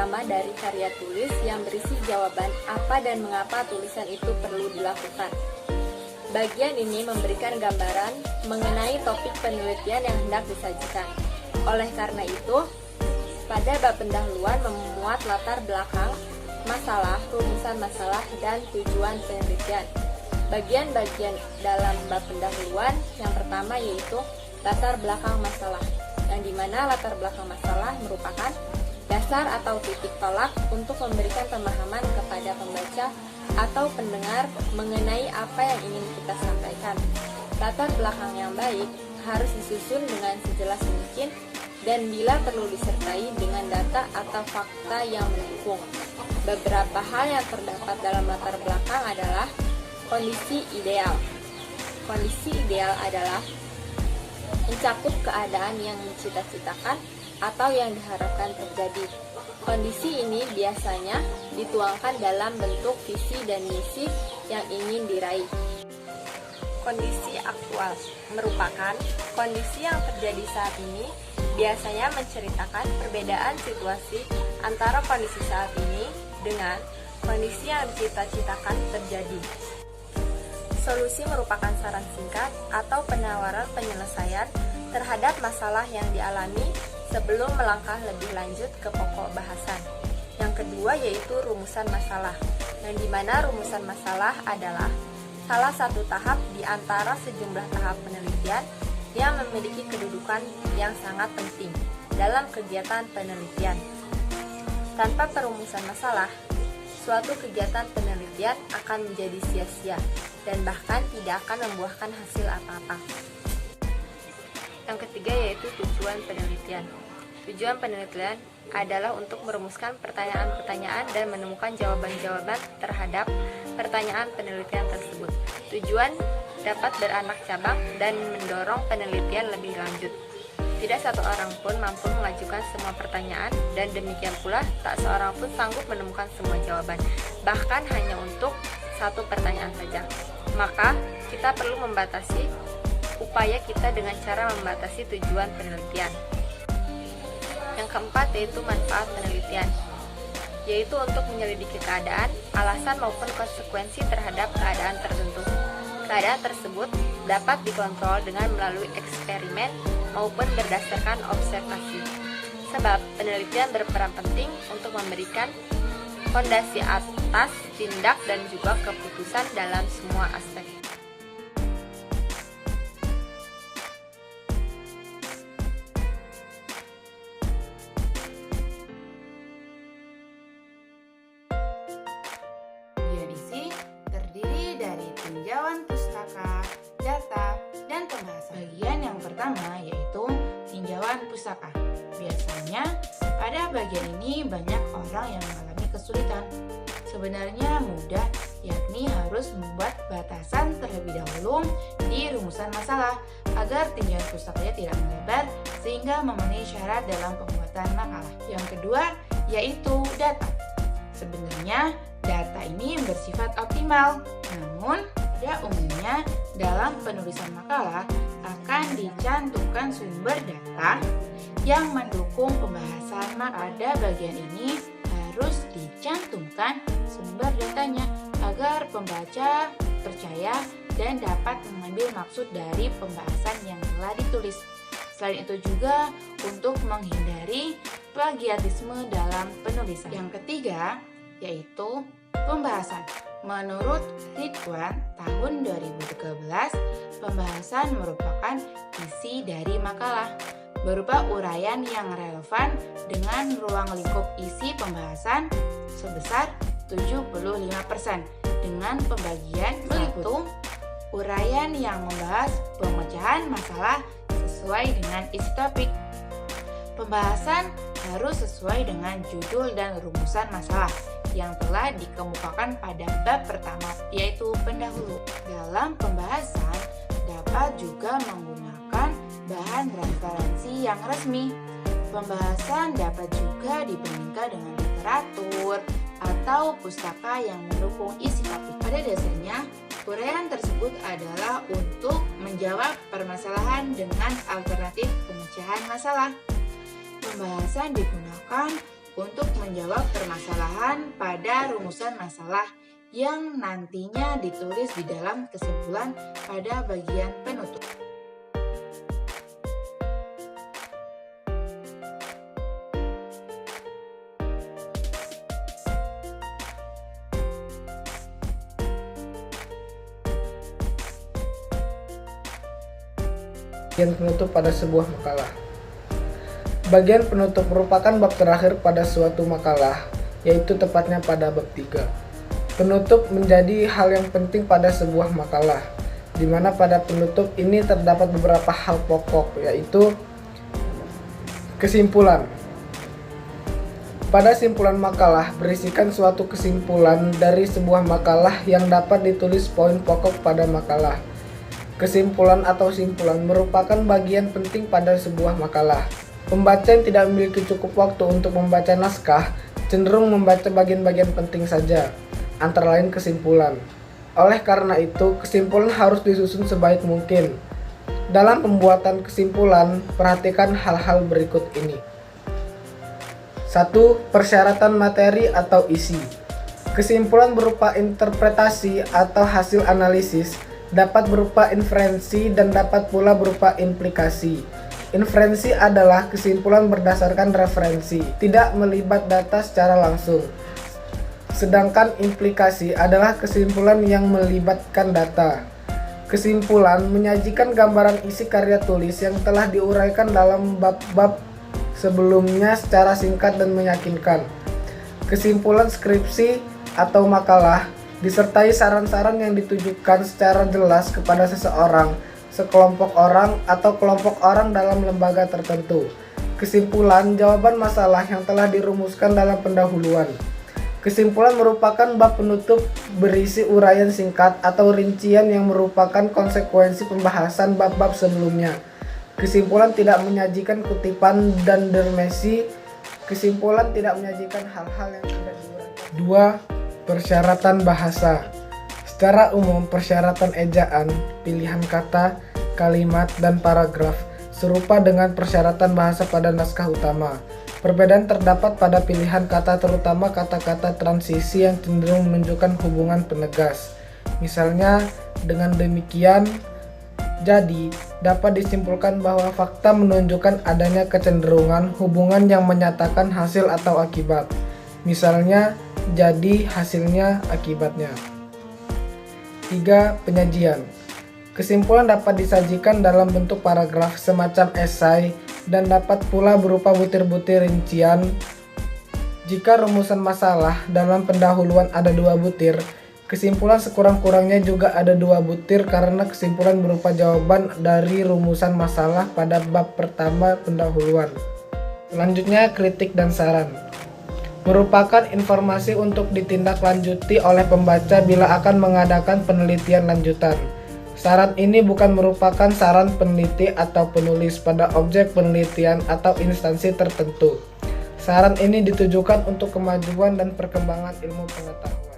pertama dari karya tulis yang berisi jawaban apa dan mengapa tulisan itu perlu dilakukan. Bagian ini memberikan gambaran mengenai topik penelitian yang hendak disajikan. Oleh karena itu, pada bab pendahuluan memuat latar belakang masalah, rumusan masalah, dan tujuan penelitian. Bagian-bagian dalam bab pendahuluan yang pertama yaitu latar belakang masalah, yang dimana latar belakang masalah merupakan dasar atau titik tolak untuk memberikan pemahaman kepada pembaca atau pendengar mengenai apa yang ingin kita sampaikan. Latar belakang yang baik harus disusun dengan sejelas mungkin dan bila perlu disertai dengan data atau fakta yang mendukung. Beberapa hal yang terdapat dalam latar belakang adalah kondisi ideal. Kondisi ideal adalah mencakup keadaan yang dicita-citakan atau yang diharapkan terjadi. Kondisi ini biasanya dituangkan dalam bentuk visi dan misi yang ingin diraih. Kondisi aktual merupakan kondisi yang terjadi saat ini, biasanya menceritakan perbedaan situasi antara kondisi saat ini dengan kondisi yang dicita-citakan terjadi. Solusi merupakan saran singkat atau penawaran penyelesaian terhadap masalah yang dialami sebelum melangkah lebih lanjut ke pokok bahasan. Yang kedua yaitu rumusan masalah, yang dimana rumusan masalah adalah salah satu tahap di antara sejumlah tahap penelitian yang memiliki kedudukan yang sangat penting dalam kegiatan penelitian. Tanpa perumusan masalah, suatu kegiatan penelitian akan menjadi sia-sia dan bahkan tidak akan membuahkan hasil apa-apa. Yang ketiga yaitu tujuan penelitian. Tujuan penelitian adalah untuk merumuskan pertanyaan-pertanyaan dan menemukan jawaban-jawaban terhadap pertanyaan penelitian tersebut. Tujuan dapat beranak cabang dan mendorong penelitian lebih lanjut. Tidak satu orang pun mampu mengajukan semua pertanyaan dan demikian pula tak seorang pun sanggup menemukan semua jawaban, bahkan hanya untuk satu pertanyaan saja. Maka kita perlu membatasi upaya kita dengan cara membatasi tujuan penelitian. Yang keempat yaitu manfaat penelitian, yaitu untuk menyelidiki keadaan, alasan maupun konsekuensi terhadap keadaan tertentu. Keadaan tersebut dapat dikontrol dengan melalui eksperimen maupun berdasarkan observasi. Sebab penelitian berperan penting untuk memberikan fondasi atas tindak dan juga keputusan dalam semua aspek. Biodisi terdiri dari tinjauan pustaka, data, dan pembahasan. Bagian yang pertama yaitu tinjauan pustaka. Biasanya pada bagian ini banyak orang yang mengalami kesulitan. Sebenarnya mudah, yakni harus membuat batasan terlebih dahulu di rumusan masalah agar tinjauan pustakanya tidak melebar sehingga memenuhi syarat dalam pembuatan makalah. Yang kedua yaitu data. Sebenarnya data ini bersifat optimal, namun pada umumnya dalam penulisan makalah akan dicantumkan sumber data yang mendukung pembahasan. Pada bagian ini harus dicantumkan sumber datanya agar pembaca percaya dan dapat mengambil maksud dari pembahasan yang telah ditulis. Selain itu juga untuk menghindari plagiatisme dalam penulisan. Yang ketiga yaitu pembahasan. Menurut Ridwan tahun 2013, pembahasan merupakan isi dari makalah berupa uraian yang relevan dengan ruang lingkup isi pembahasan sebesar 75% dengan pembagian meliputi uraian yang membahas pemecahan masalah sesuai dengan isi topik. Pembahasan harus sesuai dengan judul dan rumusan masalah yang telah dikemukakan pada bab pertama, yaitu pendahulu. Dalam pembahasan dapat juga menggunakan bahan referensi yang resmi. Pembahasan dapat juga dibandingkan dengan literatur atau pustaka yang mendukung isi topik. Pada dasarnya, uraian tersebut adalah untuk menjawab permasalahan dengan alternatif pemecahan masalah. Pembahasan digunakan untuk menjawab permasalahan pada rumusan masalah yang nantinya ditulis di dalam kesimpulan pada bagian penutup. Bagian penutup pada sebuah makalah. Bagian penutup merupakan bab terakhir pada suatu makalah, yaitu tepatnya pada bab 3. Penutup menjadi hal yang penting pada sebuah makalah, di mana pada penutup ini terdapat beberapa hal pokok, yaitu kesimpulan. Pada simpulan makalah berisikan suatu kesimpulan dari sebuah makalah yang dapat ditulis poin pokok pada makalah. Kesimpulan atau simpulan merupakan bagian penting pada sebuah makalah. Pembaca yang tidak memiliki cukup waktu untuk membaca naskah cenderung membaca bagian-bagian penting saja, antara lain kesimpulan. Oleh karena itu, kesimpulan harus disusun sebaik mungkin. Dalam pembuatan kesimpulan, perhatikan hal-hal berikut ini. 1. Persyaratan materi atau isi. Kesimpulan berupa interpretasi atau hasil analisis, dapat berupa inferensi dan dapat pula berupa implikasi. Inferensi adalah kesimpulan berdasarkan referensi, tidak melibat data secara langsung. Sedangkan implikasi adalah kesimpulan yang melibatkan data. Kesimpulan menyajikan gambaran isi karya tulis yang telah diuraikan dalam bab-bab sebelumnya secara singkat dan meyakinkan. Kesimpulan skripsi atau makalah disertai saran-saran yang ditujukan secara jelas kepada seseorang, sekelompok orang, atau kelompok orang dalam lembaga tertentu. Kesimpulan jawaban masalah yang telah dirumuskan dalam pendahuluan. Kesimpulan merupakan bab penutup berisi uraian singkat atau rincian yang merupakan konsekuensi pembahasan bab-bab sebelumnya. Kesimpulan tidak menyajikan kutipan dan dermesi. Kesimpulan tidak menyajikan hal-hal yang tidak diuraikan. 2. Persyaratan bahasa. Secara umum, persyaratan ejaan, pilihan kata, kalimat, dan paragraf serupa dengan persyaratan bahasa pada naskah utama. Perbedaan terdapat pada pilihan kata, terutama kata-kata transisi yang cenderung menunjukkan hubungan penegas. Misalnya, dengan demikian, jadi dapat disimpulkan bahwa fakta menunjukkan adanya kecenderungan hubungan yang menyatakan hasil atau akibat. Misalnya, jadi hasilnya akibatnya. 3. Penyajian. Kesimpulan dapat disajikan dalam bentuk paragraf semacam esai dan dapat pula berupa butir-butir rincian. Jika rumusan masalah dalam pendahuluan ada 2 butir, kesimpulan sekurang-kurangnya juga ada 2 butir karena kesimpulan berupa jawaban dari rumusan masalah pada bab pertama pendahuluan. Selanjutnya, kritik dan saran. Merupakan informasi untuk ditindaklanjuti oleh pembaca bila akan mengadakan penelitian lanjutan. Saran ini bukan merupakan saran peneliti atau penulis pada objek penelitian atau instansi tertentu. Saran ini ditujukan untuk kemajuan dan perkembangan ilmu pengetahuan.